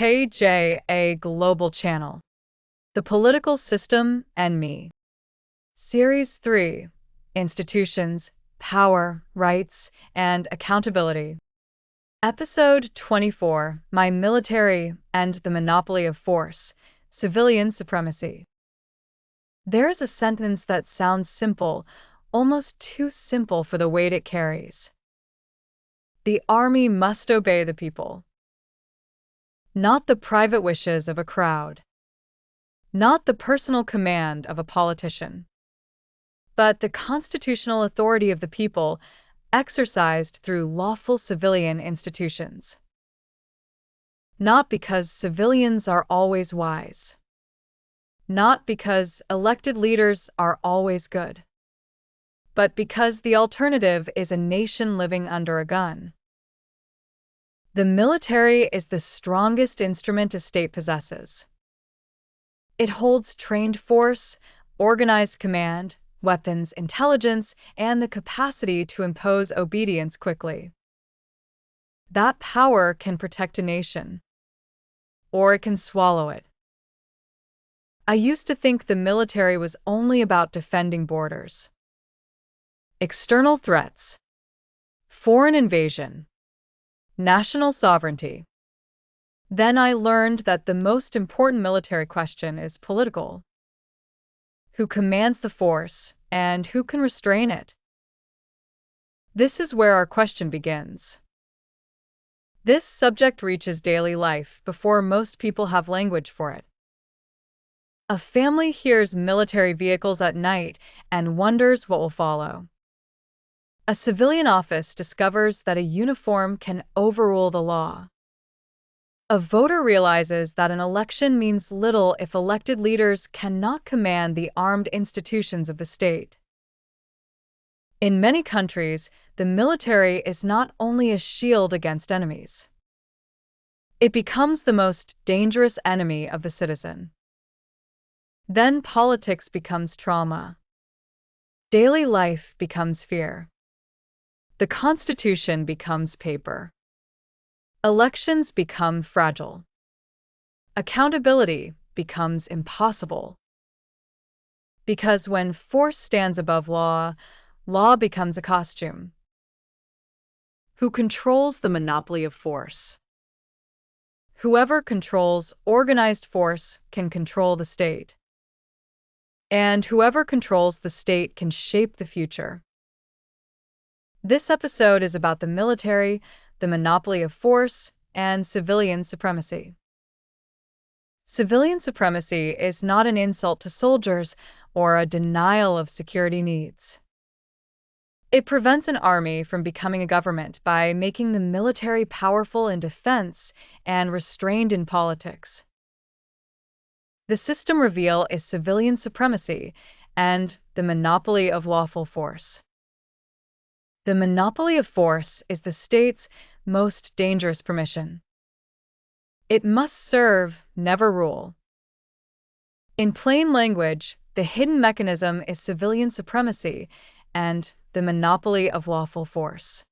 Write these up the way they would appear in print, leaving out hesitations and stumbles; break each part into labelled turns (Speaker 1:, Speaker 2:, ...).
Speaker 1: KJA Global Channel, The Political System and Me. Series 3, Institutions, Power, Rights, and Accountability. Episode 24, My Military and the Monopoly of Force, Civilian Supremacy. There is a sentence that sounds simple, almost too simple for the weight it carries. The army must obey the people. Not the private wishes of a crowd. Not the personal command of a politician. But the constitutional authority of the people exercised through lawful civilian institutions. Not because civilians are always wise. Not because elected leaders are always good. But because the alternative is a nation living under a gun. The military is the strongest instrument a state possesses. It holds trained force, organized command, weapons, intelligence, and the capacity to impose obedience quickly. That power can protect a nation, or it can swallow it. I used to think the military was only about defending borders. External threats, foreign invasion, national sovereignty. Then I learned that the most important military question is political. Who commands the force, and who can restrain it? This is where our question begins. This subject reaches daily life before most people have language for it. A family hears military vehicles at night and wonders what will follow. A civilian office discovers that a uniform can overrule the law. A voter realizes that an election means little if elected leaders cannot command the armed institutions of the state. In many countries, the military is not only a shield against enemies. It becomes the most dangerous enemy of the citizen. Then politics becomes trauma. Daily life becomes fear. The Constitution becomes paper. Elections become fragile. Accountability becomes impossible. Because when force stands above law, law becomes a costume. Who controls the monopoly of force? Whoever controls organized force can control the state. And whoever controls the state can shape the future. This episode is about the military, the monopoly of force, and civilian supremacy. Civilian supremacy is not an insult to soldiers or a denial of security needs. It prevents an army from becoming a government by making the military powerful in defense and restrained in politics. The system reveal is civilian supremacy and the monopoly of lawful force. The monopoly of force is the state's most dangerous permission. It must serve, never rule. In plain language, the hidden mechanism is civilian supremacy and the monopoly of lawful force.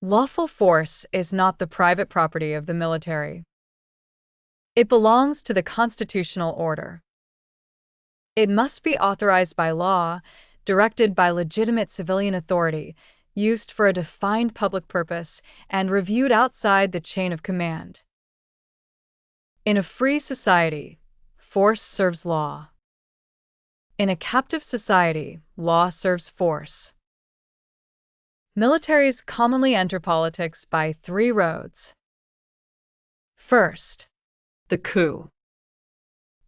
Speaker 1: Lawful force is not the private property of the military. It belongs to the constitutional order. It must be authorized by law, directed by legitimate civilian authority, used for a defined public purpose, and reviewed outside the chain of command. In a free society, force serves law. In a captive society, law serves force. Militaries commonly enter politics by 3 roads. First, the coup.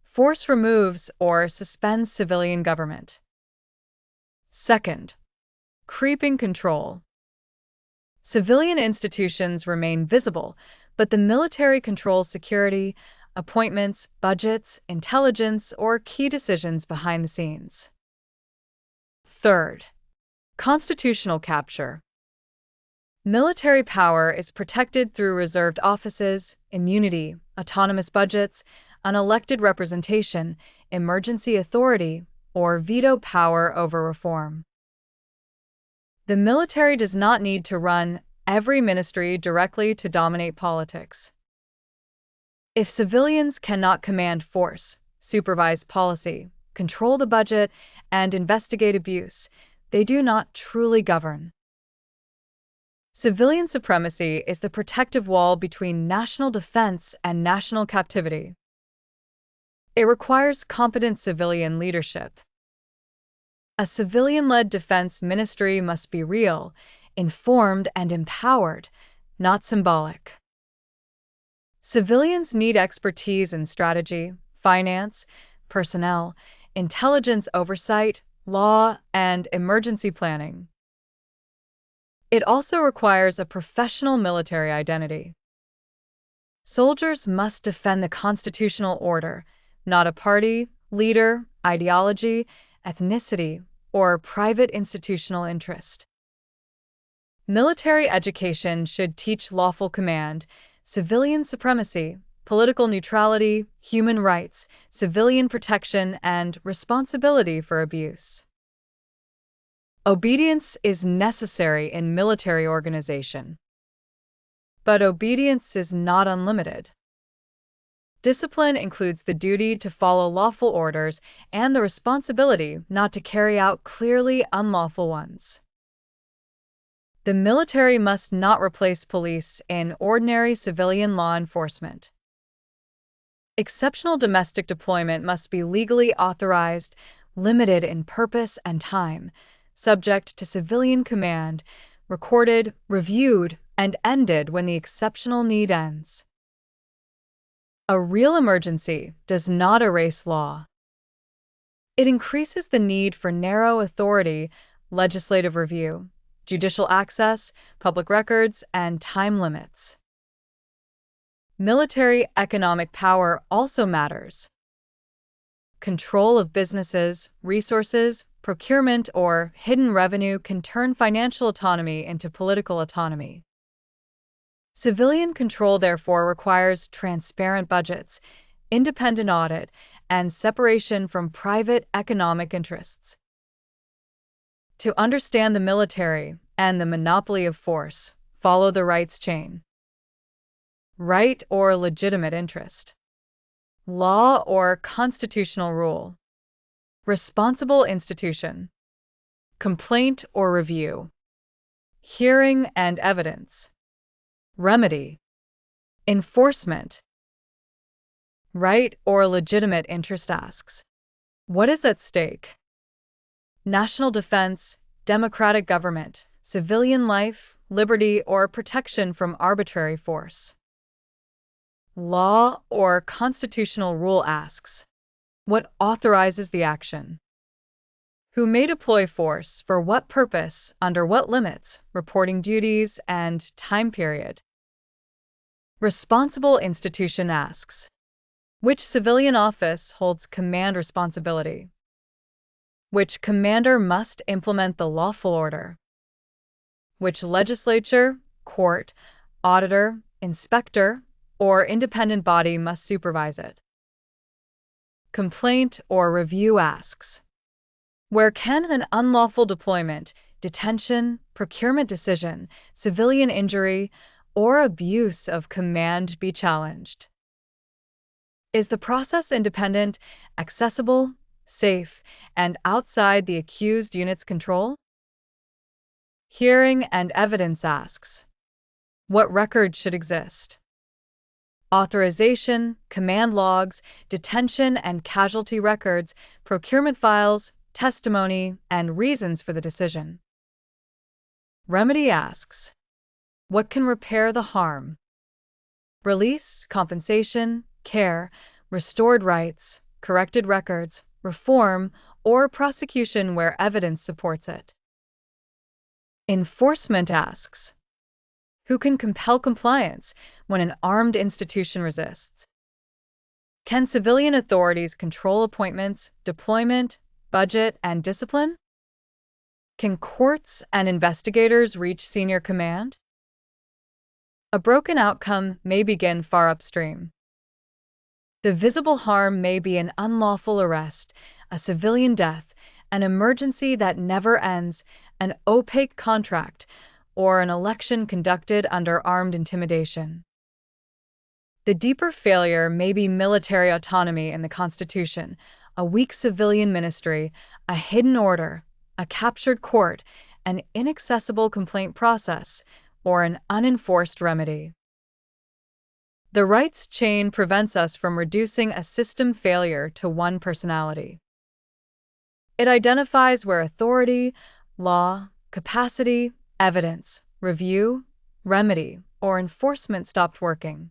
Speaker 1: Force removes or suspends civilian government. Second, creeping control. Civilian institutions remain visible, but the military controls security, appointments, budgets, intelligence, or key decisions behind the scenes. Third, constitutional capture. Military power is protected through reserved offices, immunity, autonomous budgets, unelected representation, emergency authority, or veto power over reform. The military does not need to run every ministry directly to dominate politics. If civilians cannot command force, supervise policy, control the budget, and investigate abuse, they do not truly govern. Civilian supremacy is the protective wall between national defense and national captivity. It requires competent civilian leadership. A civilian-led defense ministry must be real, informed, and empowered, not symbolic. Civilians need expertise in strategy, finance, personnel, intelligence oversight, law, and emergency planning. It also requires a professional military identity. Soldiers must defend the constitutional order, not a party, leader, ideology, ethnicity, or private institutional interest. Military education should teach lawful command, civilian supremacy, political neutrality, human rights, civilian protection, and responsibility for abuse. Obedience is necessary in military organization. But obedience is not unlimited. Discipline includes the duty to follow lawful orders and the responsibility not to carry out clearly unlawful ones. The military must not replace police in ordinary civilian law enforcement. Exceptional domestic deployment must be legally authorized, limited in purpose and time, subject to civilian command, recorded, reviewed, and ended when the exceptional need ends. A real emergency does not erase law. It increases the need for narrow authority, legislative review, judicial access, public records, and time limits. Military economic power also matters. Control of businesses, resources, procurement, or hidden revenue can turn financial autonomy into political autonomy. Civilian control, therefore, requires transparent budgets, independent audit, and separation from private economic interests. To understand the military and the monopoly of force, follow the rights chain. Right or legitimate interest. Law or constitutional rule. Responsible institution. Complaint or review. Hearing and evidence. Remedy. Enforcement. Right or legitimate interest asks, what is at stake? National defense, democratic government, civilian life, liberty, or protection from arbitrary force. Law or constitutional rule asks, what authorizes the action? Who may deploy force, for what purpose, under what limits, reporting duties, and time period? Responsible institution asks, which civilian office holds command responsibility? Which commander must implement the lawful order? Which legislature, court, auditor, inspector, or independent body must supervise it? Complaint or review asks, where can an unlawful deployment, detention, procurement decision, civilian injury, or abuse of command be challenged? Is the process independent, accessible, safe, and outside the accused unit's control? Hearing and evidence asks, what record should exist? Authorization, command logs, detention and casualty records, procurement files, testimony, and reasons for the decision. Remedy asks, what can repair the harm? Release, compensation, care, restored rights, corrected records, reform, or prosecution where evidence supports it. Enforcement asks, who can compel compliance when an armed institution resists? Can civilian authorities control appointments, deployment, budget, and discipline? Can courts and investigators reach senior command? A broken outcome may begin far upstream. The visible harm may be an unlawful arrest, a civilian death, an emergency that never ends, an opaque contract, or an election conducted under armed intimidation. The deeper failure may be military autonomy in the Constitution, a weak civilian ministry, a hidden order, a captured court, an inaccessible complaint process, or an unenforced remedy. The rights chain prevents us from reducing a system failure to one personality. It identifies where authority, law, capacity, evidence, review, remedy, or enforcement stopped working.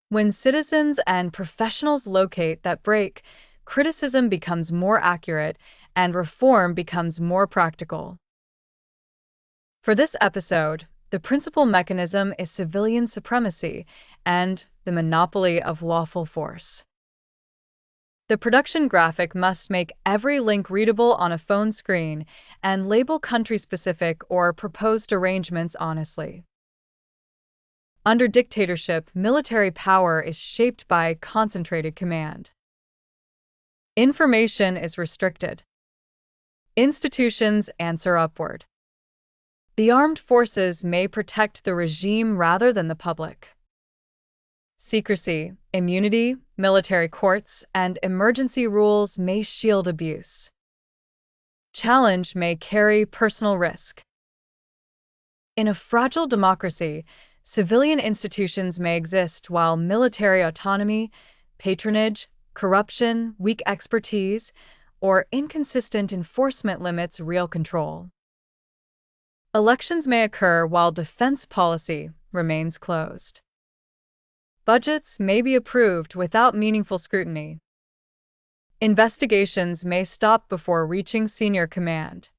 Speaker 1: When citizens and professionals locate that break, criticism becomes more accurate and reform becomes more practical. For this episode, the principal mechanism is civilian supremacy and the monopoly of lawful force. The production graphic must make every link readable on a phone screen and label country-specific or proposed arrangements honestly. Under dictatorship, military power is shaped by concentrated command. Information is restricted. Institutions answer upward. The armed forces may protect the regime rather than the public. Secrecy, immunity, military courts, and emergency rules may shield abuse. Challenge may carry personal risk. In a fragile democracy, civilian institutions may exist while military autonomy, patronage, corruption, weak expertise, or inconsistent enforcement limits real control. Elections may occur while defense policy remains closed. Budgets may be approved without meaningful scrutiny. Investigations may stop before reaching senior command.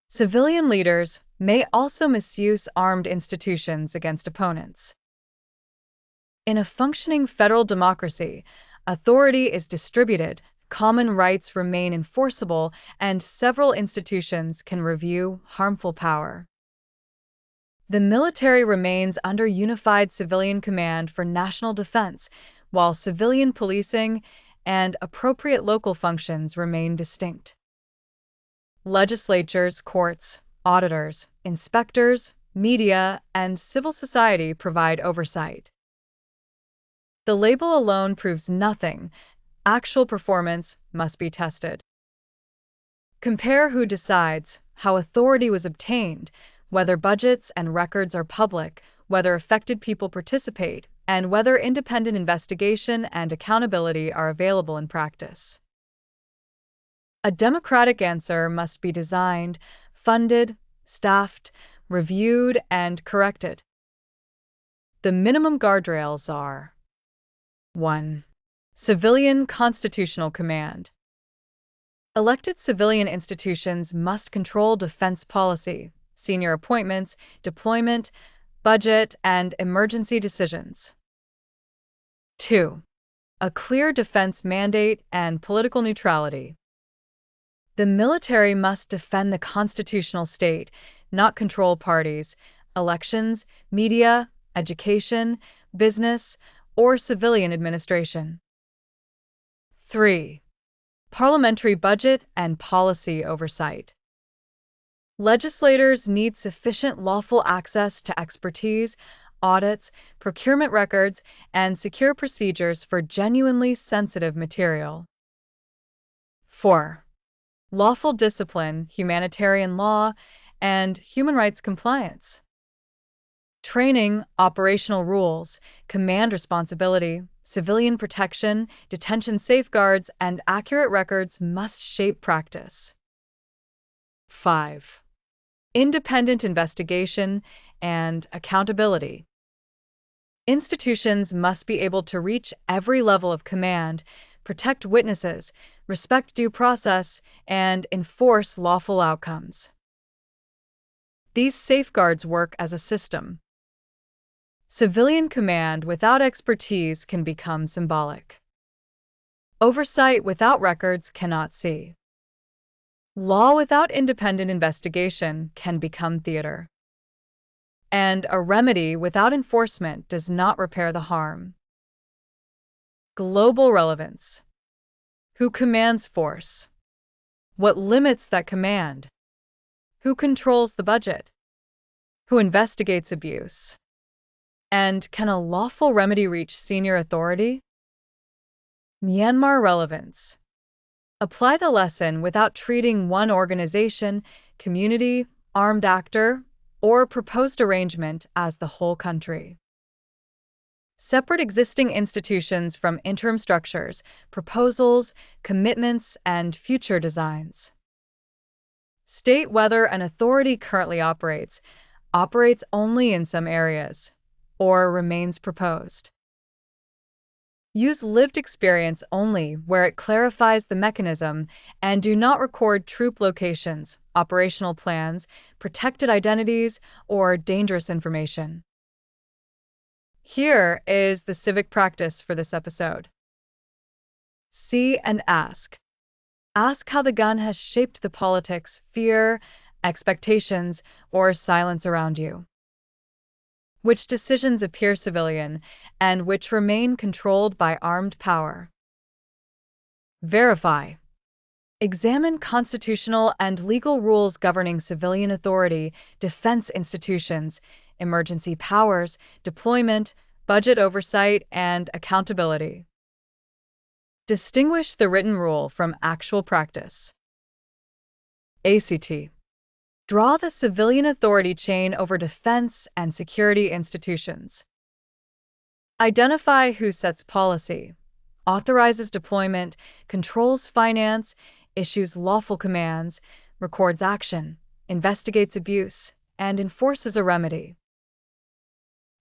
Speaker 1: Civilian leaders may also misuse armed institutions against opponents. In a functioning federal democracy, authority is distributed, common rights remain enforceable, and several institutions can review harmful power. The military remains under unified civilian command for national defense, while civilian policing and appropriate local functions remain distinct. Legislatures, courts, auditors, inspectors, media, and civil society provide oversight. The label alone proves nothing. Actual performance must be tested. Compare who decides, how authority was obtained, whether budgets and records are public, whether affected people participate, and whether independent investigation and accountability are available in practice. A democratic answer must be designed, funded, staffed, reviewed, and corrected. The minimum guardrails are: 1. Civilian constitutional command. Elected civilian institutions must control defense policy, senior appointments, deployment, budget, and emergency decisions. 2. A clear defense mandate and political neutrality. The military must defend the constitutional state, not control parties, elections, media, education, business, or civilian administration. 3. Parliamentary budget and policy oversight. Legislators need sufficient lawful access to expertise, audits, procurement records, and secure procedures for genuinely sensitive material. 4. Lawful discipline, humanitarian law, and human rights compliance. Training, operational rules, command responsibility, civilian protection, detention safeguards, and accurate records must shape practice. 5. Independent investigation and accountability. Institutions must be able to reach every level of command, protect witnesses, respect due process, and enforce lawful outcomes. These safeguards work as a system. Civilian command without expertise can become symbolic. Oversight without records cannot see. Law without independent investigation can become theater. And a remedy without enforcement does not repair the harm. Global relevance. Who commands force? What limits that command? Who controls the budget? Who investigates abuse? And can a lawful remedy reach senior authority? Myanmar relevance. Apply the lesson without treating one organization, community, armed actor, or proposed arrangement as the whole country. Separate existing institutions from interim structures, proposals, commitments, and future designs. State whether an authority currently operates only in some areas, or remains proposed. Use lived experience only where it clarifies the mechanism, and do not record troop locations, operational plans, protected identities, or dangerous information. Here is the civic practice for this episode. See and ask. Ask how the gun has shaped the politics, fear, expectations, or silence around you. Which decisions appear civilian, and which remain controlled by armed power. Verify. Examine constitutional and legal rules governing civilian authority, defense institutions, emergency powers, deployment, budget oversight, and accountability. Distinguish the written rule from actual practice. ACT. Draw the civilian authority chain over defense and security institutions. Identify who sets policy, authorizes deployment, controls finance, issues lawful commands, records action, investigates abuse, and enforces a remedy.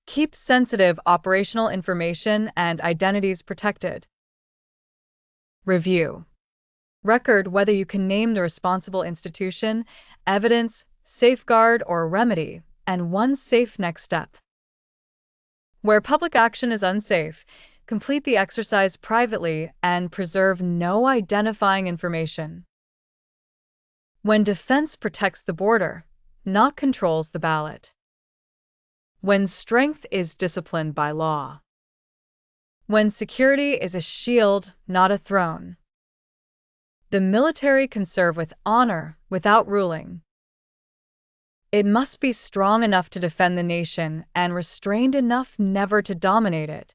Speaker 1: Keep sensitive operational information and identities protected. Review. Record whether you can name the responsible institution, evidence, safeguard, or remedy, and one safe next step. Where public action is unsafe, complete the exercise privately and preserve no identifying information. When defense protects the border, not controls the ballot. When strength is disciplined by law. When security is a shield, not a throne. The military can serve with honor without ruling. It must be strong enough to defend the nation and restrained enough never to dominate it.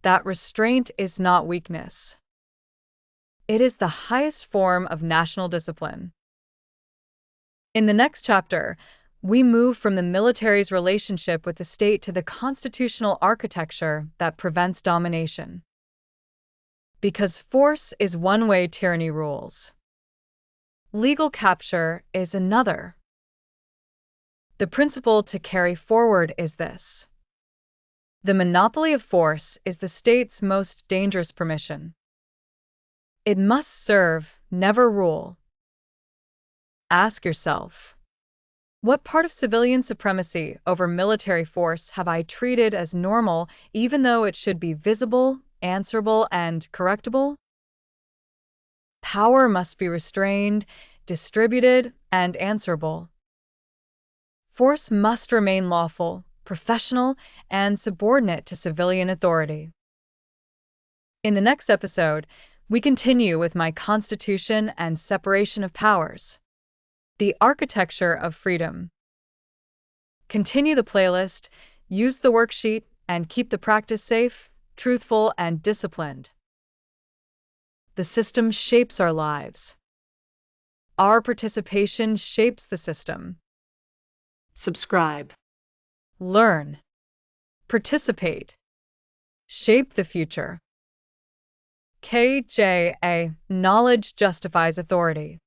Speaker 1: That restraint is not weakness. It is the highest form of national discipline. In the next chapter, we move from the military's relationship with the state to the constitutional architecture that prevents domination. Because force is one way tyranny rules. Legal capture is another. The principle to carry forward is this. The monopoly of force is the state's most dangerous permission. It must serve, never rule. Ask yourself, what part of civilian supremacy over military force have I treated as normal even though it should be visible, answerable, and correctable? Power must be restrained, distributed, and answerable. Force must remain lawful, professional, and subordinate to civilian authority. In the next episode, we continue with my Constitution and separation of powers, the architecture of freedom. Continue the playlist, use the worksheet, and keep the practice safe, truthful, and disciplined. The system shapes our lives. Our participation shapes the system.
Speaker 2: Subscribe.
Speaker 1: Learn. Participate. Shape the future. KJA. Knowledge justifies authority.